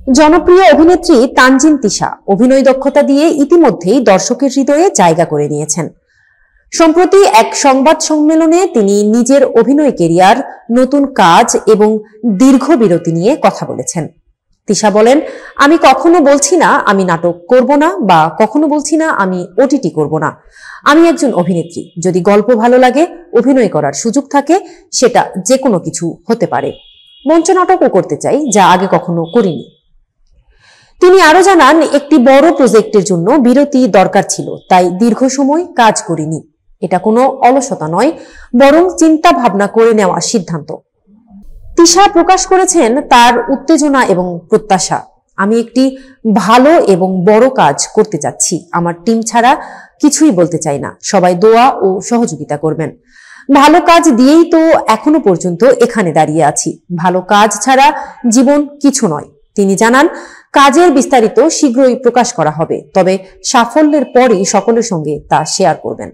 জনপ্রিয় অভিনেত্রী তানজিন তিশা অভিনয় দক্ষতা দিয়ে ইতিমধ্যেই দর্শকের হৃদয়ে জায়গা করে নিয়েছেন। সম্প্রতি এক সংবাদ সম্মেলনে তিনি নিজের অভিনয় কেরিয়ার, নতুন কাজ এবং দীর্ঘ বিরতি নিয়ে কথা বলেছেন। তিশা বলেন, আমি কখনো বলছি না আমি নাটক করব না বা কখনো বলছি না আমি ওটিটি করব না। আমি একজন অভিনেত্রী, যদি গল্প ভালো লাগে, অভিনয় করার সুযোগ থাকে, সেটা যে কোনো কিছু হতে পারে। মঞ্চ নাটকও করতে চাই, যা আগে কখনো করিনি। তিনি আরো জানান, একটি বড় প্রজেক্টের জন্য বিরতি দরকার ছিল, তাই দীর্ঘ সময় কাজ করিনি। এটা কোনো অলসতা নয়, বরং চিন্তা ভাবনা করে নেওয়া সিদ্ধান্ত। তিশা প্রকাশ করেছেন তার উত্তেজনা এবং প্রত্যাশা। আমি একটি ভালো এবং বড় কাজ করতে যাচ্ছি, আমার টিম ছাড়া কিছুই বলতে চাই না, সবাই দোয়া ও সহযোগিতা করবেন। ভালো কাজ দিয়েই তো এখনো পর্যন্ত এখানে দাঁড়িয়ে আছি, ভালো কাজ ছাড়া জীবন কিছু নয়। তিনি জানান, কাজের বিস্তারিত শীঘ্রই প্রকাশ করা হবে, তবে সাফল্যের পরেই সকলের সঙ্গে তা শেয়ার করবেন।